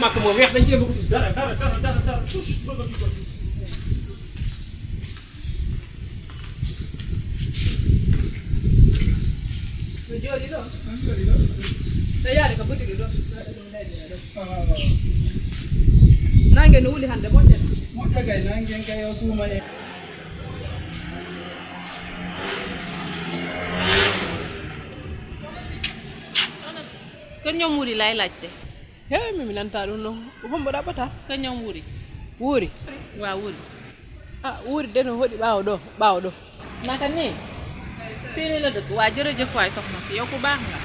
màkk moom weex dañ cee bëgg dara tous bëgg ko joli ɗo so yaade ko boutique ɗo nangue no wuli hande moƴƴata kay nangue kay o suuma e kon ñoom Woury lay laajte. mi nanta ɗum noon hombo ɗaɓɓata kon ñoom Woury. Woury waaw Woury. Woury de no hoɗi ɓaawo ɗo naka nii fii nii la dëkk waa jërëjëf waay soxna si yow ku baax nga.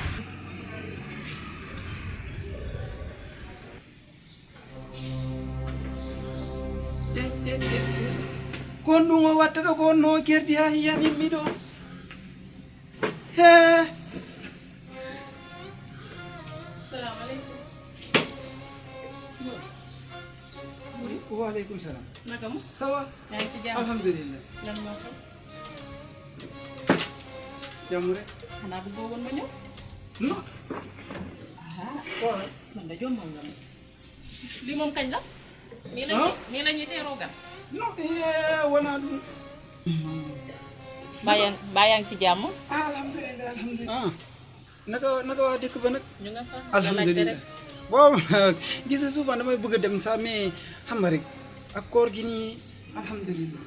kon ɗum o watta ɗo ko no kerdi ha hiyan yimmi ɗo he salaamaaleykum. waaleykum salam naka mu. ça va yaa ngi ci jàmm. alhamdulillah lan moo ko. jàmm rek xanaa bu boogoon ma ñëw. non man de jommal nga ma. lii moom kañ la. nii la ñuy teeroo gan. non wona ɗum mbaa yaa ngi ci jàmm. alhamdulillah alhamdulillah naka waa dëkk ba nag ñu nga fa. alhamdulillah bon gis nga souvent damay bëgg a dem sax mais xam nga rek ak koor gi nii alhamdulillah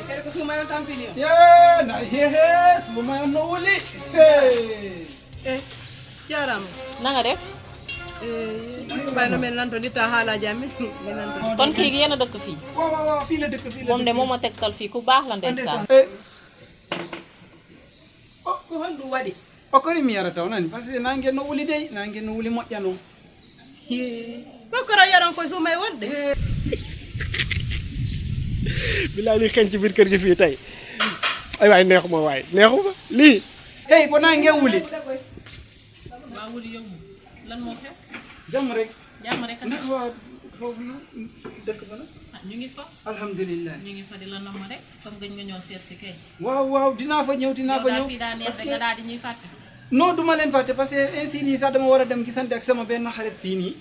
kadi ko suumayon tampini o na hehe suumayon no wuli jarama na nga def. ɓayno men nanto litta haalaji amen mi nanto kon kii yéen a dëkk fii. waaw fii la dëkk fii la moom de moom a tegtal fii ku baax la ndeysaan. ko hon ɗum waɗi o kori mi yara taw nani par ce que nangue no wuli dey nangue no wuli moƴƴano kokkoro yaron koye suuma e wonde bilaay li xeeñ ci biir kër gi fii tey ay waay neexuma waay neexuma lii hey ko nangue wuli waa Woury yow lan moo xew. jàmm rek jàmm rek ndax waa foofu na dëkk ba nag ñu ngi fa. alhamdulillah ñu ngi fa di la namm rek comme gëj nga ñëw seet si kay. waaw dinaa fa ñëw dinaa fa ñëw fii daa neex nga daal di ñuy fàtte. non duma leen fàtte parce que ainsi nii sax dama war a dem gisante ak sama benn xarit fii nii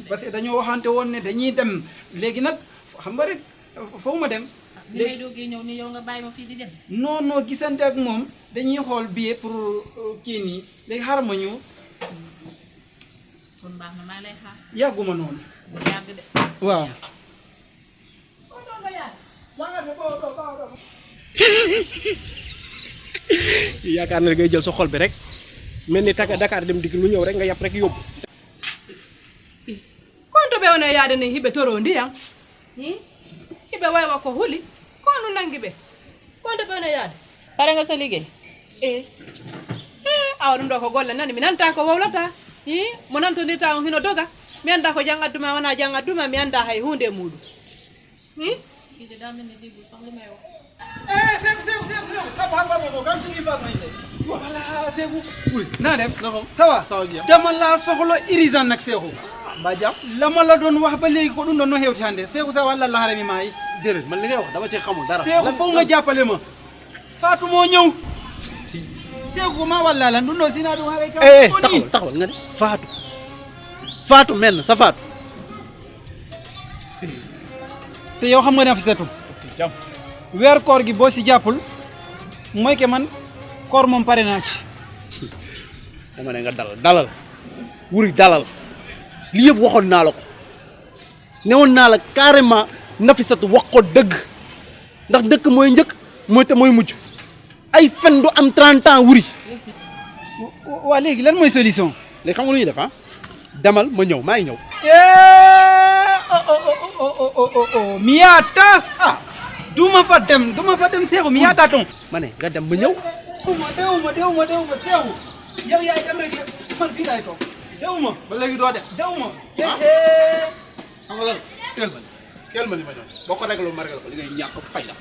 parce que dañoo waxante woon ne dañuy dem léegi nag xam nga rek foofu ma dem ni may doogee ñëw ni yow nga bàyyi ma fii di dem. non gisante ak moom dañuy xool billet pour kii nii léegi xaaral ma ñëw kon baax na maa lay xaar. yàgguma noonu bu yàgg de. waaw yaakaar na ngay jël sa xol bi rek mel ni taka Dakar dem dikk lu ñëw rek nga yàpp rek yóbbu. konto ɓe wona yaade ni hiɓe toro ndiyam hiɓe waywa ko huuli kono nangi ɓe konto ɓe wona yaade pare nga sa liggéey. awa ɗum ɗo ko golle nani mi nanta ko wowlata mo nantodirta on hino doga mi anda ko jang adduma wona jang adduma mi anda hay hunde muɗum kii de daa mel ni déggul sax li may wax. voilà Seeku naa def ça va dama laa soxla urgent nag Seeku mbaa jàmm la ma la doon wax ba léegi ko ɗum ɗon no hewti hannde Seeku sa walla la harami maayi déedéet man li ngay wax dama ci xamul dara Seeku fof nga jàppale ma Fatou moo ñëw Seeku ma walla lan ɗum ɗo sina ɗum haray kam taxawal nga ne Fatou mel na sa Fatou te yow xam nga ne Nafissatou jàmm weer koor gi boo si jàppul mooy ke man koor moom pare naa ci dama ne nga dalal Woury dalal li yëpp waxoon naa la ko newoon naa la carrément Nafissatou wax ko dëgg ndax dëkk mooy njëkk mooy te mooy mujj ay fen du am 30 ans Woury waa léegi lan mooy solution léegi xam nga lu ñuy def demal ma ñëw maa ngi ñëw mi yaata duma fa dem Seeku mi yaata ton ma ne nga dem ba ñëw dewuma Seeku yow yaay dem rek man fii laay toog dewuma ba léegi doo dem dewuma xam nga lan teel ma li ma ñëw boo ko réglé ma réglé ko li ngay ñàkk fay la